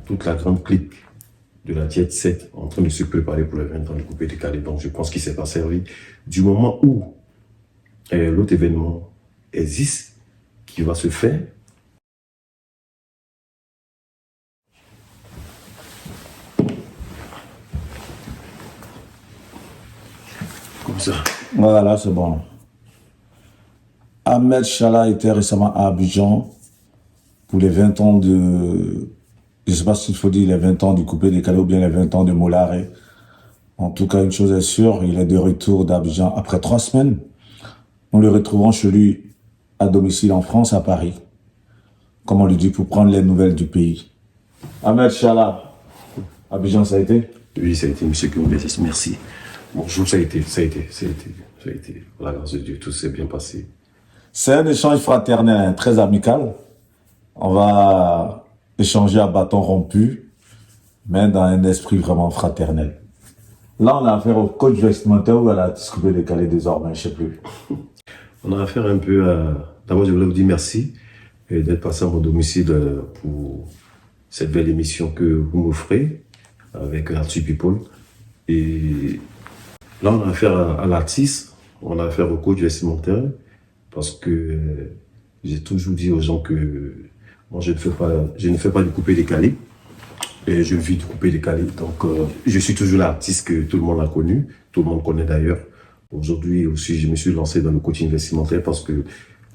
toute la grande clique de la Jet Set en train de se préparer pour les 20 ans du coupé décalé. Donc je pense qu'il ne s'est pas servi du moment où l'autre événement existe, qui va se faire. Comme ça. Voilà, c'est bon. Ahmed Chala était récemment à Abidjan pour les 20 ans de... Je ne sais pas s'il faut dire les 20 ans du coupé décalé ou bien les 20 ans de Molaré. En tout cas, une chose est sûre, il est de retour d'Abidjan après 3 semaines. Nous le retrouvons chez lui à domicile en France, à Paris. Comme on le dit, pour prendre les nouvelles du pays. Ahmed Chala, Abidjan, ça a été? Oui, ça a été, monsieur Koumbé, merci. Bonjour, ça a été. Pour la grâce de Dieu, tout s'est bien passé. C'est un échange fraternel, très amical. On va échanger à bâton rompu, mais dans un esprit vraiment fraternel. Là, on a affaire au coach vestimentaire ou à l'artiste coupé décalé désormais, je ne sais plus. On a affaire un peu à... D'abord, je voulais vous dire merci d'être passé à mon domicile pour cette belle émission que vous m'offrez avec Arthur People. Et là, on a affaire à l'artiste, on a affaire au coach vestimentaire, parce que j'ai toujours dit aux gens que moi, je ne fais pas du coupé décalé. Et je vis du coupé décalé. Donc, je suis toujours l'artiste que tout le monde a connu, tout le monde connaît d'ailleurs. Aujourd'hui aussi, je me suis lancé dans le coaching vestimentaire parce que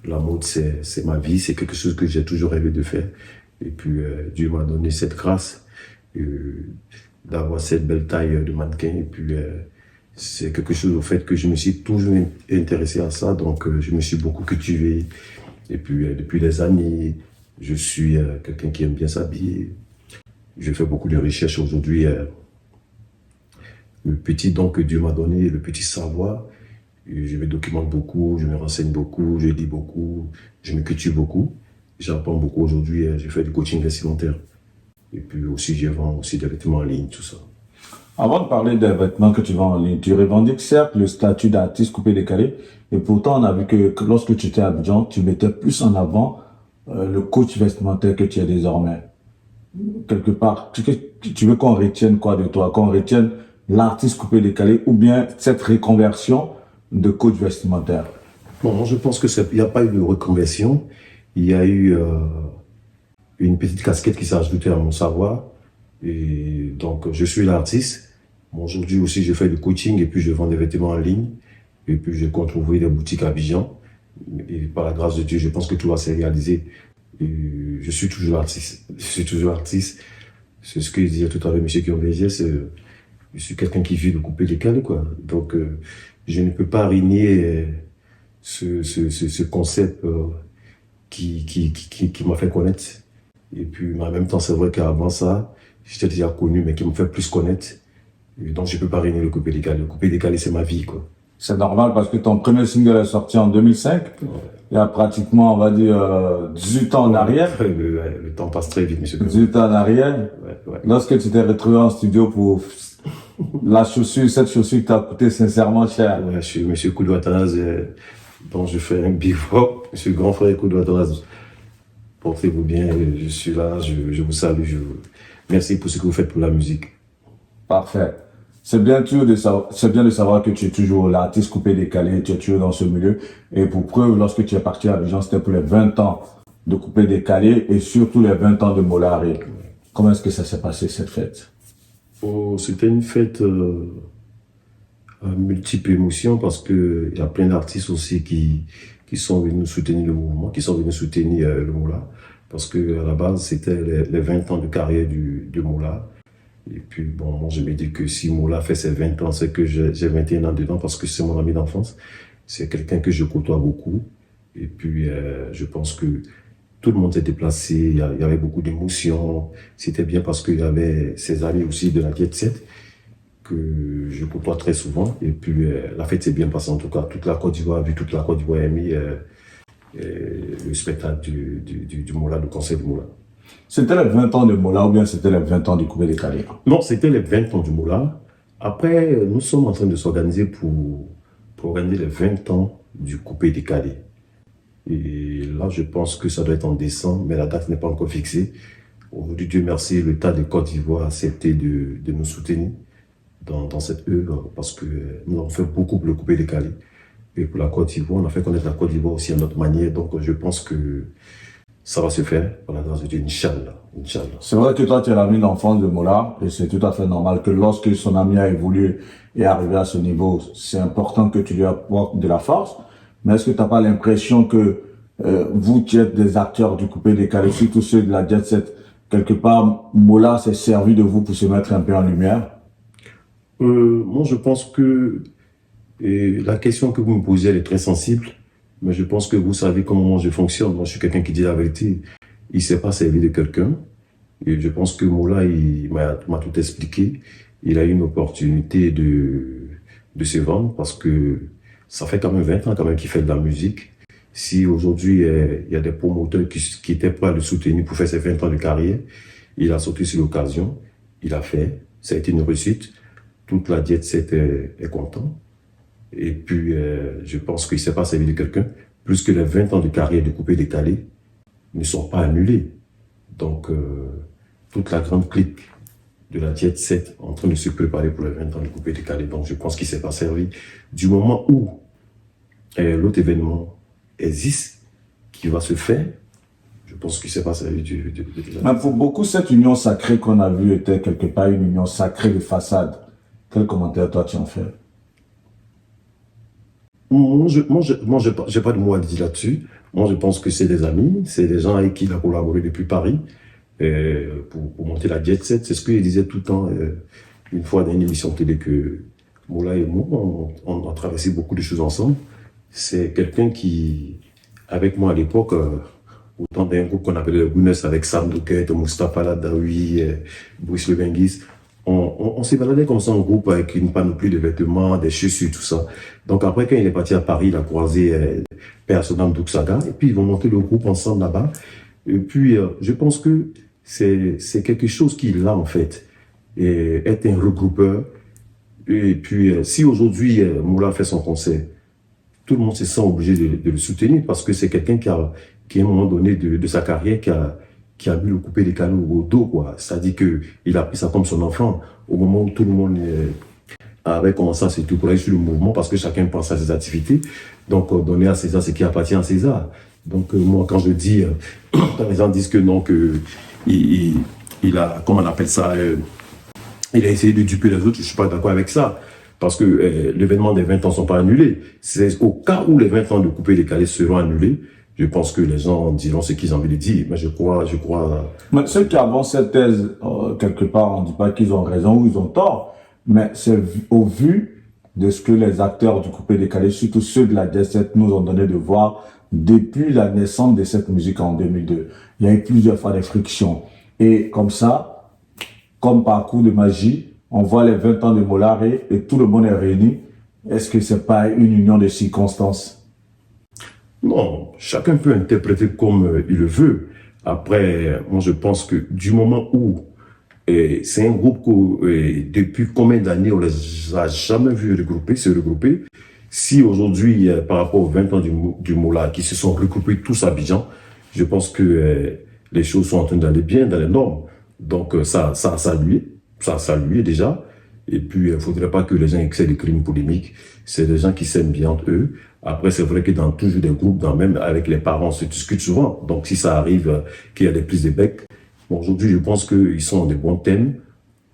la mode, c'est ma vie, c'est quelque chose que j'ai toujours rêvé de faire. Et puis, Dieu m'a donné cette grâce d'avoir cette belle taille de mannequin. Et puis, c'est quelque chose au fait que je me suis toujours intéressé à ça. Donc, je me suis beaucoup cultivé. Et puis, depuis des années, je suis quelqu'un qui aime bien s'habiller. Je fais beaucoup de recherches aujourd'hui. Le petit don que Dieu m'a donné, le petit savoir, je me documente beaucoup, je me renseigne beaucoup, je lis beaucoup, je me cultive beaucoup. J'apprends beaucoup aujourd'hui, je fais du coaching vestimentaire. Et puis aussi, je vends aussi des vêtements en ligne, tout ça. Avant de parler des vêtements que tu vends en ligne, tu revendiques certes le statut d'artiste coupé décalé, et pourtant on a vu que lorsque tu étais à Abidjan, tu mettais plus en avant le coach vestimentaire que tu es désormais. Quelque part, tu veux qu'on retienne quoi de toi? Qu'on retienne l'artiste coupé décalé ou bien cette reconversion de coach vestimentaire? Bon, je pense qu'il n'y a pas eu de reconversion. Il y a eu une petite casquette qui s'est ajoutée à mon savoir. Et donc, je suis l'artiste. Bon, aujourd'hui aussi, je fais du coaching et puis je vends des vêtements en ligne. Et puis, je compte ouvrir des boutiques à Abidjan. Et par la grâce de Dieu, je pense que tout va se réaliser. Et je suis toujours artiste. Je suis toujours artiste. C'est ce que disait tout à l'heure M. Koumbé, je suis quelqu'un qui vit de coupé décalé, quoi. Donc, je ne peux pas régner ce concept qui m'a fait connaître. Et puis, en même temps, c'est vrai qu'avant ça, j'étais déjà connu, mais qui me fait plus connaître. Et donc, je ne peux pas régner le coupé décalé. Le coupé décalé, c'est ma vie, quoi. C'est normal parce que ton premier single est sorti en 2005. Ouais. Il y a pratiquement, on va dire, 18 ans en arrière. Le temps passe très vite, monsieur. 18 ans en arrière. Ouais. Lorsque tu t'es retrouvé en studio pour cette chaussure qui t'a coûté sincèrement cher. Ouais, je suis monsieur Koudou Athanase, dont je fais un big up. Monsieur grand frère Koudou Athanase. Portez-vous bien, je suis là, je vous salue. Merci pour ce que vous faites pour la musique. Parfait. C'est bien de savoir que tu es toujours l'artiste coupé décalé, tu es toujours dans ce milieu. Et pour preuve, lorsque tu es parti à Abidjan, c'était pour les 20 ans de coupé décalé et surtout les 20 ans de Molaré. Comment est-ce que ça s'est passé, cette fête? C'était une fête à multiples émotions parce qu'il y a plein d'artistes aussi qui sont venus soutenir le mouvement, qui sont venus soutenir le Moula. Parce que à la base, c'était les 20 ans de carrière du Moula. Et puis, bon, moi, je me dis que si Moula fait ses 20 ans, c'est que j'ai 21 ans dedans parce que c'est mon ami d'enfance. C'est quelqu'un que je côtoie beaucoup. Et puis, je pense que tout le monde s'est déplacé. Il y avait beaucoup d'émotions. C'était bien parce qu'il y avait ses amis aussi de la Jet Set que je côtoie très souvent. Et puis, la fête s'est bien passée en tout cas. Toute la Côte d'Ivoire a vu, toute la Côte d'Ivoire a mis le spectacle du Moula, du concert du Moula. C'était les 20 ans de Moula ou bien c'était les 20 ans du coupé décalé? Non, c'était les 20 ans du Moula. Après, nous sommes en train de s'organiser pour organiser les 20 ans du coupé décalé. Et là, je pense que ça doit être en décembre, mais la date n'est pas encore fixée. Aujourd'hui, Dieu merci, l'État de Côte d'Ivoire a accepté de nous soutenir dans cette œuvre parce que nous avons fait beaucoup pour le coupé décalé. Et pour la Côte d'Ivoire, on a fait connaître la Côte d'Ivoire aussi à notre manière. Donc, je pense que ça va se faire par la grâce de Dieu, Inch'Allah. Inch'Allah. C'est vrai que toi, tu es l'ami d'enfance de Mola, et c'est tout à fait normal que lorsque son ami a évolué et est arrivé à ce niveau, c'est important que tu lui apportes de la force. Mais est-ce que tu n'as pas l'impression que vous qui êtes des acteurs du coupé décalé, surtout ceux de la Jet Set, quelque part, Mola s'est servi de vous pour se mettre un peu en lumière? Moi, je pense que la question que vous me posez, elle est très sensible. Mais je pense que vous savez comment moi je fonctionne. Moi, je suis quelqu'un qui dit la vérité. Il ne s'est pas servi de quelqu'un. Et je pense que Mola, il m'a tout expliqué. Il a eu une opportunité de se vendre parce que ça fait quand même 20 ans quand même qu'il fait de la musique. Si aujourd'hui, il y a des promoteurs qui étaient prêts à le soutenir pour faire ses 20 ans de carrière, il a sauté sur l'occasion. Il a fait. Ça a été une réussite. Toute la Jet Set est content. Et puis, je pense qu'il ne s'est pas servi de quelqu'un, plus que les 20 ans de carrière de coupé décalé ne sont pas annulés. Donc, toute la grande clique de la Jet Set en train de se préparer pour les 20 ans de coupé décalé. Donc, je pense qu'il ne s'est pas servi. Du moment où l'autre événement existe, qui va se faire, je pense qu'il ne s'est pas servi de Mais pour beaucoup, cette union sacrée qu'on a vue était quelque part une union sacrée de façade. Quel commentaire toi tu en fais? Moi, j'ai pas de mot à dire là-dessus. Moi, je pense que c'est des amis, c'est des gens avec qui il a collaboré depuis Paris pour monter la Jet Set. C'est ce qu'il disait tout le temps, une fois dans une émission télé, que Moula et moi, on a traversé beaucoup de choses ensemble. C'est quelqu'un qui, avec moi à l'époque, autant d'un groupe qu'on appelait le Gunness avec Sam Douket, Moustapha Ladawi, Brice Lebenguis, on s'est baladé comme ça en groupe avec une panoplie de vêtements, des chaussures, tout ça. Donc après, quand il est parti à Paris, il a croisé Père Sonam Douksaga, et puis ils vont monter le groupe ensemble là-bas. Et puis, je pense que c'est quelque chose qu'il a en fait, et être un regroupeur. Et puis, si aujourd'hui Moula fait son concert, tout le monde se sent obligé de le soutenir parce que c'est quelqu'un qui, à un moment donné de sa carrière, qui a vu le couper les canaux au dos, quoi. C'est-à-dire qu'il a pris ça comme son enfant au moment où tout le monde avait commencé à se décourager sur le mouvement parce que chacun pense à ses activités. Donc, donner à César ce qui appartient à César. Donc, moi, quand je dis, quand les gens disent que non, il a, comment on appelle ça, il a essayé de duper les autres, je ne suis pas d'accord avec ça. Parce que l'événement des 20 ans ne sont pas annulés. C'est au cas où les 20 ans de coupé décalé seront annulés, je pense que les gens diront ce qu'ils ont envie de dire. Mais je crois. Mais ceux qui avancent cette thèse, quelque part, on ne dit pas qu'ils ont raison ou ils ont tort, mais c'est au vu de ce que les acteurs du coupé décalé, surtout ceux de la Jet Set, nous ont donné de voir depuis la naissance de cette musique en 2002. Il y a eu plusieurs fois des frictions. Et comme ça, comme par coup de magie, on voit les 20 ans de Molaré et tout le monde est réuni. Est-ce que c'est pas une union de circonstances? Non, chacun peut interpréter comme il le veut. Après, moi je pense que du moment où c'est un groupe que depuis combien d'années on les a jamais vus se regrouper. Si aujourd'hui, par rapport aux 20 ans du Mola qui se sont regroupés tous à Abidjan, je pense que les choses sont en train d'aller bien dans les normes. Donc ça a salué déjà. Et puis, il ne faudrait pas que les gens excèdent des crimes polémiques. C'est des gens qui s'aiment bien entre eux. Après, c'est vrai que dans toujours des groupes, même avec les parents, on se discute souvent. Donc, si ça arrive qu'il y a des prises de bec, bon, aujourd'hui, je pense qu'ils sont des bons thèmes.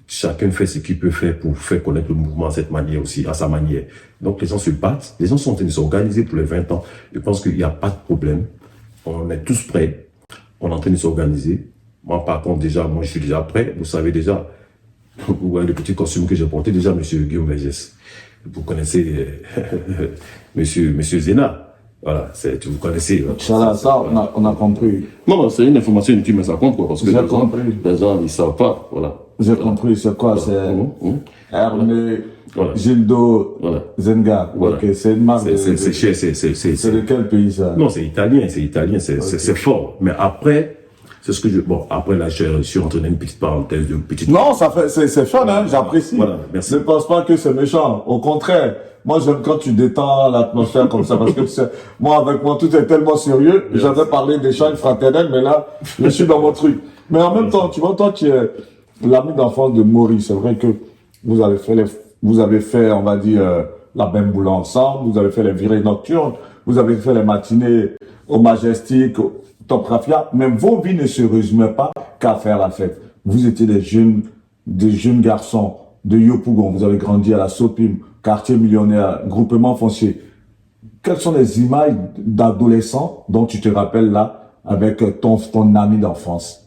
Chacun fait ce qu'il peut faire pour faire connaître le mouvement à cette manière aussi, à sa manière. Donc, les gens se battent. Les gens sont en train de s'organiser pour les 20 ans. Je pense qu'il n'y a pas de problème. On est tous prêts. On est en train de s'organiser. Moi, par contre, déjà, moi, je suis déjà prêt. Vous savez déjà, vous voyez le petit costume que j'ai porté, déjà, monsieur Guillaume Vergès. Vous connaissez monsieur Zena. Voilà, vous connaissez. Ça, on a compris. Non, c'est une information inutile, mais ça compte, quoi, parce que les gens, ils ne savent pas, voilà. J'ai compris, c'est quoi? Voilà. C'est Hermé, Gildo, Zenga. Voilà. Okay, c'est une marque c'est de quel pays, ça? Non, c'est italien, c'est fort. Mais après, c'est ce que après là, je suis rentré dans une petite parenthèse, Non, c'est fun, hein, j'apprécie. Voilà, merci. Ne pense pas que c'est méchant. Au contraire, moi, j'aime quand tu détends l'atmosphère comme ça, parce que moi, avec moi, tout est tellement sérieux. J'avais parlé d'échange fraternel, mais là, je suis dans mon truc. Mais en même temps, tu vois, toi, tu es l'ami d'enfance de Maurice. C'est vrai que vous avez fait, on va dire, la même boule ensemble, vous avez fait les virées nocturnes, vous avez fait les matinées au Majestic, au Top Rafia, mais vos vies ne se résumaient pas qu'à faire la fête. Vous étiez des jeunes garçons de Yopougon, vous avez grandi à la Sopim, quartier millionnaire, groupement foncier. Quelles sont les images d'adolescents dont tu te rappelles là avec ton ami d'enfance?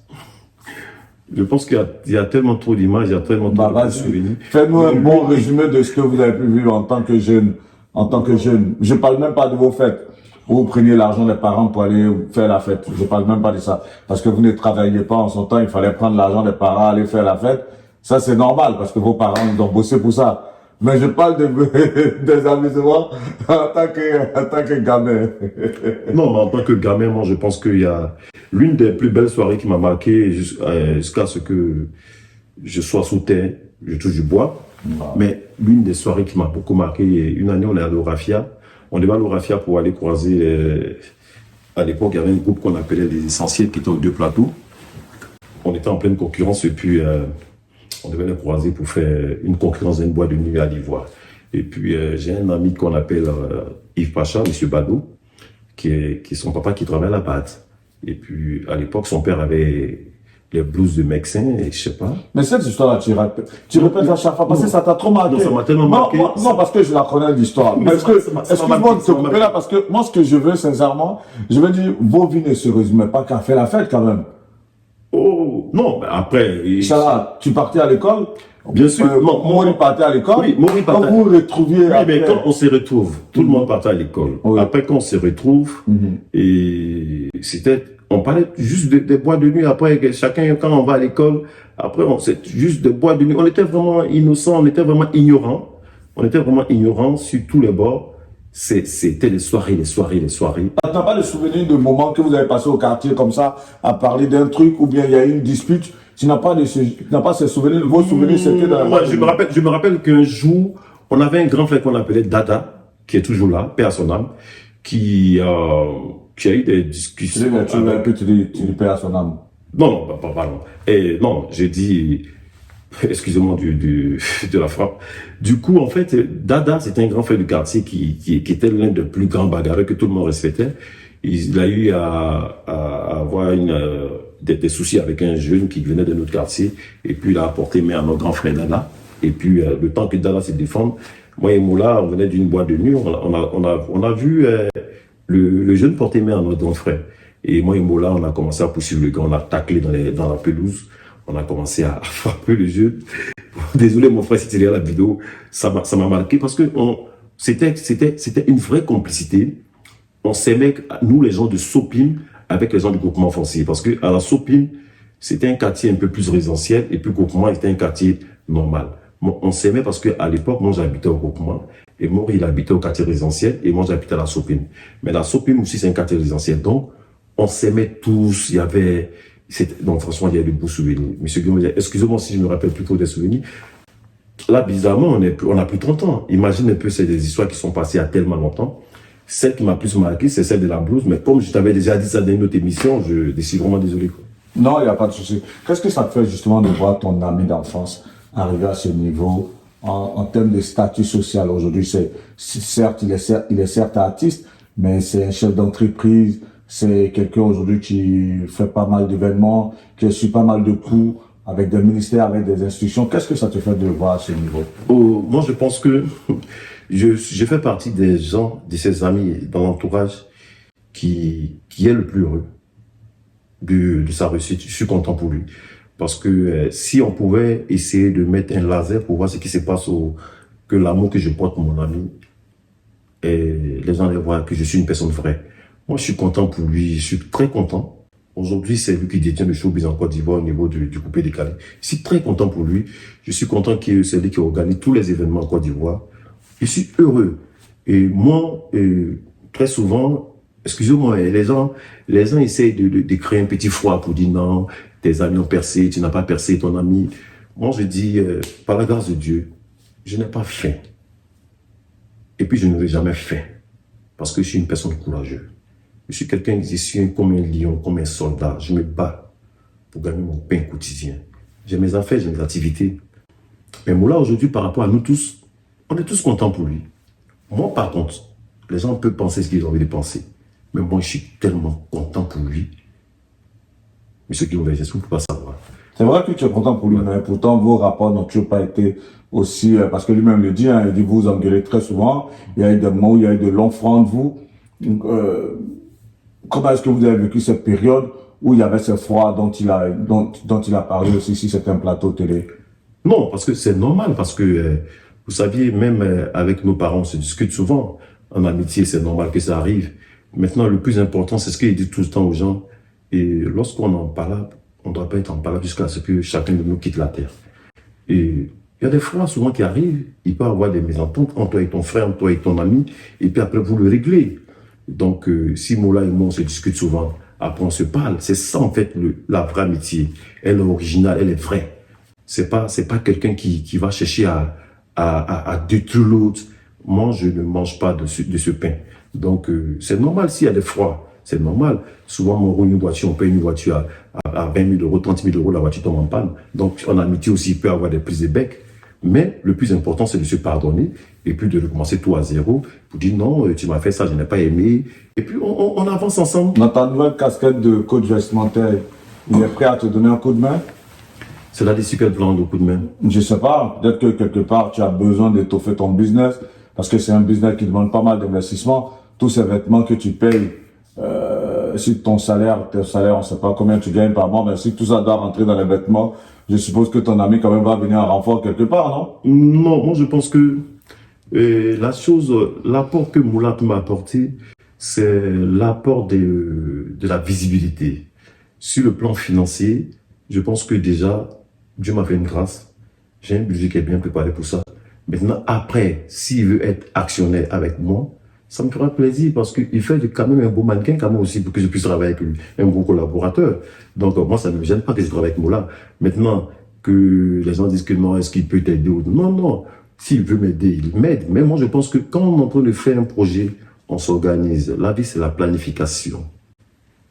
Je pense qu'il y a tellement trop d'images, il y a tellement trop de souvenirs. Fais-nous un bon résumé de ce que vous avez pu vivre en tant que jeune. En tant que jeune. Je parle même pas de vos fêtes, où vous preniez l'argent des parents pour aller faire la fête. Je parle même pas de ça. Parce que vous ne travailliez pas en son temps, il fallait prendre l'argent des parents, aller faire la fête. Ça, c'est normal, parce que vos parents, ils ont bossé pour ça. Mais je parle des amusements en tant que gamin. Non, mais en tant que gamin, moi, je pense qu'il y a l'une des plus belles soirées qui m'a marqué jusqu'à ce que je sois sous terre, je touche du bois. Mais l'une des soirées qui m'a beaucoup marqué, une année, on est allé au Rafia. On est allé au Rafia pour aller croiser. À l'époque, il y avait un groupe qu'on appelait les Essentiels qui étaient aux deux plateaux. On était en pleine concurrence et puis on devait les croiser pour faire une concurrence d'une boîte de nuit à l'Ivoire. Et puis j'ai un ami qu'on appelle Yves Pacha, M. Badou, qui est son papa qui travaille à la BAT. Et puis à l'époque, son père avait les blues de Mexin, et je sais pas. Mais cette histoire-là, tu répètes à chaque fois, parce que ça t'a trop marqué. Non, ça m'a tellement marqué. Non, parce que je la connais l'histoire. Mais excuse-moi de te couper là, parce que moi, ce que je veux, sincèrement, je veux dire, vos vies ne se résumaient pas qu'à faire la fête quand même. Oh, non, mais après... Ça, tu partais à l'école? Bien sûr. Mori partait à l'école. Oui, Mori partait. Quand vous vous retrouviez. Oui, mais quand on se retrouve, tout le monde partait à l'école. Oui. Après, quand on se retrouve, et c'était, on parlait juste des boîtes de nuit. Après, chacun, quand on va à l'école, après, c'est juste des boîtes de nuit. On était vraiment innocents, on était vraiment ignorants. On était vraiment ignorants sur tous les bords. C'était les soirées, les soirées, les soirées. Tu n'as pas de souvenir de moments que vous avez passé au quartier comme ça, à parler d'un truc, ou bien il y a eu une dispute? Tu n'as pas ces souvenirs, vos souvenirs, c'était dans la... Moi, je me rappelle qu'un jour, on avait un grand frère qu'on appelait Dada, qui est toujours là, paix à son âme, qui a eu des discussions. Tu dis paix à son âme. Non, pardon. Et non, j'ai dit, excusez-moi de la frappe. Du coup, en fait, Dada, c'était un grand frère du quartier qui était l'un des plus grands bagarreurs que tout le monde respectait. Il a eu à avoir des soucis avec un jeune qui venait de notre quartier, et puis il a apporté main à notre grand frère Dada. Et puis, le temps que Dada se défende, moi et Moula, on venait d'une boîte de nuit, on a vu le jeune porter main à notre grand frère. Et moi et Moula, on a commencé à poursuivre le gars, on a taclé dans la pelouse, on a commencé à frapper le jeune. Désolé mon frère, si tu regardes la vidéo, ça m'a marqué parce que c'était une vraie complicité. On s'aimait, nous les gens de Sopim, avec les gens du groupement foncier. Parce que à la Sopim, c'était un quartier un peu plus résidentiel, et puis groupement était un quartier normal. On s'aimait parce qu'à l'époque, moi j'habitais au groupement, et Mori il habitait au quartier résidentiel, et moi j'habitais à la Sopim. Mais la Sopim aussi c'est un quartier résidentiel, donc on s'aimait tous, il y avait... Donc franchement, il y a de beaux souvenirs. Monsieur Guillaume, excusez-moi si je me rappelle plutôt des souvenirs. Là, bizarrement, on a plus 30 ans. Imagine un peu, c'est des histoires qui sont passées il y a tellement longtemps. Celle qui m'a plus marqué, c'est celle de la blouse. Mais comme je t'avais déjà dit ça dans une autre émission, je suis vraiment désolé. Non, il n'y a pas de souci. Qu'est-ce que ça te fait justement de voir ton ami d'enfance arriver à ce niveau en termes de statut social aujourd'hui? Certes, il est certes artiste, mais c'est un chef d'entreprise. C'est quelqu'un aujourd'hui qui fait pas mal d'événements, qui a su pas mal de coups avec des ministères, avec des institutions. Qu'est-ce que ça te fait de le voir à ce niveau? Moi, je pense que je fais partie des gens, de ses amis dans l'entourage qui est le plus heureux de sa réussite. Je suis content pour lui. Parce que si on pouvait essayer de mettre un laser pour voir ce qui se passe, que l'amour que je porte pour mon ami, et les gens les voient que je suis une personne vraie. Moi, je suis content pour lui, je suis très content. Aujourd'hui, c'est lui qui détient le showbiz en Côte d'Ivoire au niveau du coupé décalé. Je suis très content pour lui. Je suis content que c'est lui qui organise tous les événements en Côte d'Ivoire. Je suis heureux. Et moi, très souvent, excusez-moi, les gens essayent de créer un petit froid pour dire non, tes amis ont percé, tu n'as pas percé ton ami. Moi, je dis, par la grâce de Dieu, je n'ai pas faim. Et puis, je n'aurai jamais faim. Parce que je suis une personne courageuse. Je suis quelqu'un qui suis comme un lion, comme un soldat. Je me bats pour gagner mon pain quotidien. J'ai mes affaires, j'ai mes activités. Mais Moula, aujourd'hui, par rapport à nous tous, on est tous contents pour lui. Moi, par contre, les gens peuvent penser ce qu'ils ont envie de penser. Mais moi, je suis tellement content pour lui. Mais ce qui nous laisse, vous ne pouvez pas savoir. C'est vrai que tu es content pour lui, mais pourtant, vos rapports n'ont toujours pas été aussi... parce que lui-même le dit, hein, il dit vous vous engueulez très souvent. Il y a eu des mots, il y a eu de longs fronts de vous. Donc, comment est-ce que vous avez vécu cette période où il y avait ce froid dont il a parlé aussi, si c'est un plateau télé? Non, parce que c'est normal, parce que, vous saviez, même avec nos parents, on se discute souvent. En amitié, c'est normal que ça arrive. Maintenant, le plus important, c'est ce qu'il dit tout le temps aux gens. Et lorsqu'on en parle, on ne doit pas être en parole jusqu'à ce que chacun de nous quitte la terre. Et il y a des fois souvent qui arrivent, il peut y avoir des mésententes entre toi et ton frère, entre toi et ton ami, et puis après vous le réglez. Donc si Moula et moi on se discute souvent, après on se parle, c'est ça en fait la vraie amitié. Elle est originale, elle est vraie. C'est pas quelqu'un qui va chercher à détruire l'autre. Moi je ne mange pas de ce pain. Donc c'est normal s'il y a des froids. C'est normal. Souvent, on roule une voiture, on paye une voiture à 20 000 euros, 30 000 euros, la voiture tombe en panne. Donc, en amitié aussi, il peut y avoir des prises de bec. Mais le plus important, c'est de se pardonner et puis de recommencer tout à zéro pour dire non, tu m'as fait ça, je n'ai pas aimé. Et puis, on avance ensemble. Dans ta nouvelle casquette de coach vestimentaire, il est prêt à te donner un coup de main? C'est là-dessus qu'elle prend le coup de main. Je sais pas. Peut-être que quelque part, tu as besoin d'étoffer ton business parce que c'est un business qui demande pas mal d'investissement. Tous ces vêtements que tu payes, si ton salaire, on ne sait pas combien tu gagnes par mois, mais si tout ça doit rentrer dans les vêtements, je suppose que ton ami quand même va venir en renfort quelque part, non? Non, moi je pense que l'apport que Moula m'a apporté, c'est l'apport de la visibilité. Sur le plan financier, je pense que déjà, Dieu m'a fait une grâce. J'ai un budget qui est bien préparé pour ça. Maintenant, après, s'il veut être actionnaire avec moi, ça me fera plaisir parce qu'il fait quand même un beau mannequin quand même aussi pour que je puisse travailler avec lui, un bon collaborateur. Donc moi, ça ne me gêne pas que je travaille avec Moula. Maintenant, que les gens disent que non, est-ce qu'il peut t'aider ou non, non. S'il veut m'aider, il m'aide. Mais moi, je pense que quand on est en train de faire un projet, on s'organise. La vie, c'est la planification.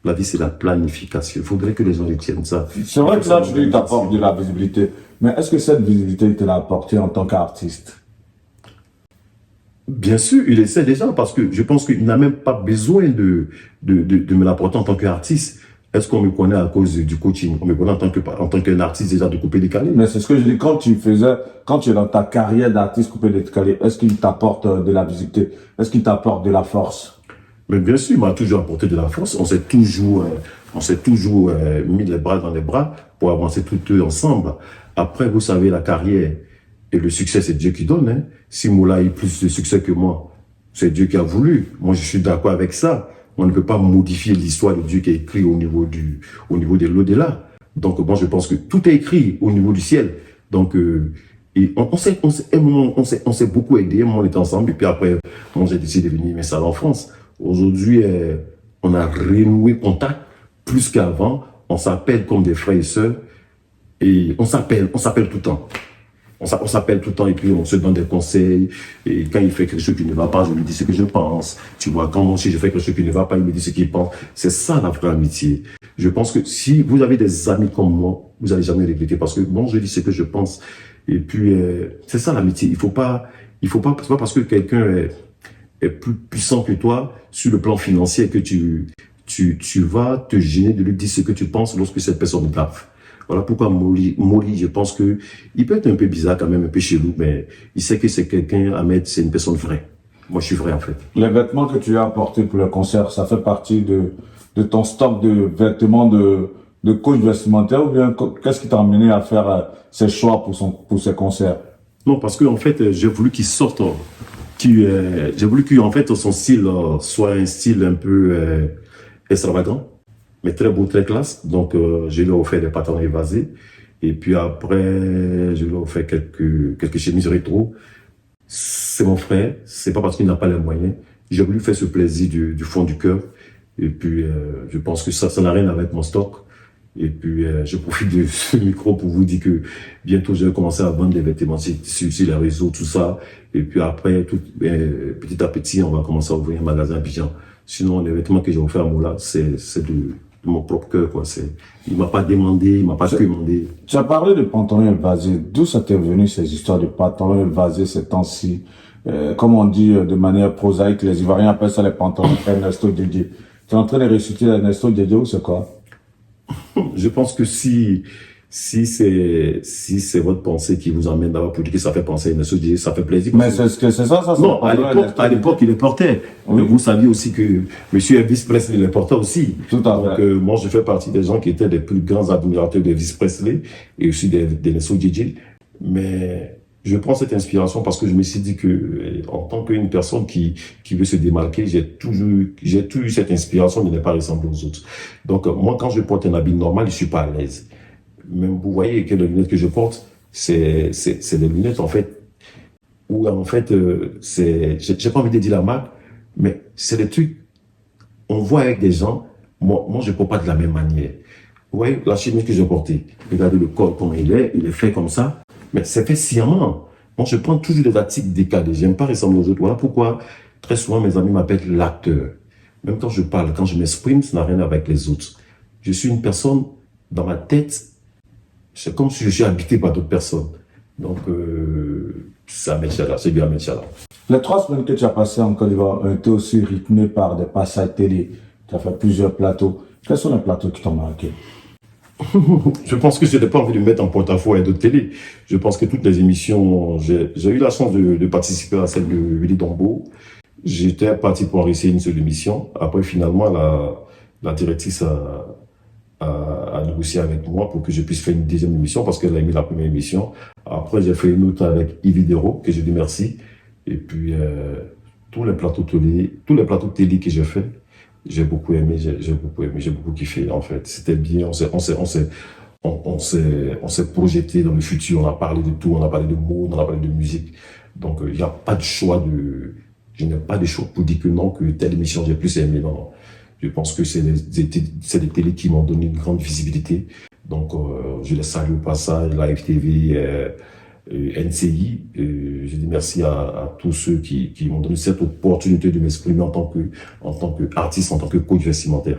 La vie, c'est la planification. Il faudrait que les gens retiennent ça. C'est vrai que là, tu t'apportes de la visibilité. Mais est-ce que cette visibilité, il te l'a apportée en tant qu'artiste? Bien sûr, il essaie déjà parce que je pense qu'il n'a même pas besoin de me l'apporter en tant qu'artiste. Est-ce qu'on me connaît à cause du coaching? On me connaît en tant qu'un artiste déjà de couper décalé. Mais c'est ce que je dis, quand tu es dans ta carrière d'artiste coupé décalé, est-ce qu'il t'apporte de la visibilité? Est-ce qu'il t'apporte de la force? Mais bien sûr, il m'a toujours apporté de la force. On s'est toujours mis les bras dans les bras pour avancer tous deux ensemble. Après, vous savez, la carrière et le succès, c'est Dieu qui donne. Hein. Si Moula a eu plus de succès que moi, c'est Dieu qui a voulu. Moi, je suis d'accord avec ça. On ne peut pas modifier l'histoire de Dieu qui est écrit au niveau de l'au-delà. Donc, moi, je pense que tout est écrit au niveau du ciel. Donc, et on s'est beaucoup aidé. Moi, on était ensemble. Et puis après, moi, j'ai décidé de venir m'installer en France. Aujourd'hui, on a renoué contact plus qu'avant. On s'appelle comme des frères et sœurs. Et on s'appelle tout le temps. On s'appelle tout le temps et puis on se donne des conseils. Et quand il fait quelque chose qui ne va pas, je lui dis ce que je pense. Tu vois, quand moi aussi je fais quelque chose qui ne va pas, il me dit ce qu'il pense. C'est ça la vraie amitié. Je pense que si vous avez des amis comme moi, vous n'allez jamais regretter parce que moi je dis ce que je pense. Et puis, c'est ça l'amitié. Il faut pas, c'est pas parce que quelqu'un est plus puissant que toi sur le plan financier que tu vas te gêner de lui dire ce que tu penses lorsque cette personne grave. Voilà pourquoi Moli, je pense que il peut être un peu bizarre quand même, un peu chelou, mais il sait que c'est quelqu'un, Ahmed, c'est une personne vraie. Moi, je suis vrai en fait. Les vêtements que tu as apportés pour le concert, ça fait partie de ton stock de vêtements de coach vestimentaire ou bien qu'est-ce qui t'a amené à faire ces choix pour ces concerts? Non, parce que en fait, j'ai voulu qu'il sorte, j'ai voulu que en fait son style soit un style un peu extravagant, mais très beau, très classe. Donc, je lui ai offert des pantalons évasés. Et puis après, je lui ai offert quelques chemises rétro. C'est mon frère. C'est pas parce qu'il n'a pas les moyens. J'ai voulu faire ce plaisir du fond du cœur. Et puis, je pense que ça n'a rien à voir avec mon stock. Et puis, je profite de ce micro pour vous dire que bientôt, je vais commencer à vendre des vêtements sur les réseaux, tout ça. Et puis après, petit à petit, on va commencer à ouvrir un magasin à Abidjan. Sinon, les vêtements que j'ai offerts à Moula, c'est de mon propre cœur, quoi. Il m'a pas demandé, il m'a pas demandé. Tu as parlé de pantalon évasé. D'où ça t'est venu ces histoires de pantalon évasé ces temps-ci? Comme on dit de manière prosaïque, les Ivoiriens appellent ça les pantalons Ernesto Didier. Tu es en train de réciter Ernesto Didier ou c'est quoi? Je pense que si c'est votre pensée qui vous emmène d'abord pour dire que ça fait penser à une société, ça fait plaisir. Mais c'est ce que c'est ça, c'est Non, le à l'époque, il les portait. Oui. Mais vous saviez aussi que Monsieur Elvis Presley les portait aussi. Tout à Donc, fait. moi, je fais partie des gens qui étaient les plus grands admirateurs d'Elvis Presley et aussi de Nelson DJ. Mais je prends cette inspiration parce que je me suis dit que, en tant qu'une personne qui veut se démarquer, j'ai toujours eu cette inspiration de ne pas ressembler aux autres. Donc, moi, quand je porte un habit normal, je suis pas à l'aise. Même vous voyez que les lunettes que je porte, c'est des lunettes en fait où en fait j'ai pas envie de dire la marque, mais c'est des trucs on voit avec des gens. Moi je porte pas de la même manière. Vous voyez la chemise que j'ai portée, regardez le col comme il est fait comme ça, mais c'est fait sciemment. Moi je prends toujours des articles décalés, j'aime pas ressembler aux autres. Voilà pourquoi très souvent mes amis m'appellent l'acteur. Même quand je parle, quand je m'exprime, ça n'a rien à voir avec les autres. Je suis une personne dans ma tête. C'est comme si je suis habité par d'autres personnes. Donc, c'est Ahmed Chala, c'est bien Ahmed Chala. Les 3 semaines que tu as passées en Côte d'Ivoire ont été aussi rythmées par des passages télé. Tu as fait plusieurs plateaux. Quels sont les plateaux qui t'ont marqué? Je pense que je n'ai pas envie de mettre en porte-à-faux à d'autres télé. Je pense que toutes les émissions, j'ai eu la chance de participer à celle de Willy Dombo. J'étais parti pour enregistrer une seule émission. Après, finalement, la directrice a négocié avec moi pour que je puisse faire une deuxième émission parce qu'elle a aimé la première émission. Après, j'ai fait une autre avec Yves Dero, que je dis merci. Et puis, tous les plateaux de télé que j'ai fait, j'ai beaucoup aimé, j'ai beaucoup kiffé, en fait. C'était bien, on s'est projeté dans le futur, on a parlé de tout, on a parlé de mots, on a parlé de musique. Donc, il n'y a pas de choix je n'ai pas de choix pour dire que non, que telle émission j'ai plus aimé, non. Je pense que c'est des télés qui m'ont donné une grande visibilité. Donc, je les salue au passage, la FTV, NCI. Je dis merci à tous ceux qui m'ont donné cette opportunité de m'exprimer en tant qu'artiste, en tant que coach vestimentaire.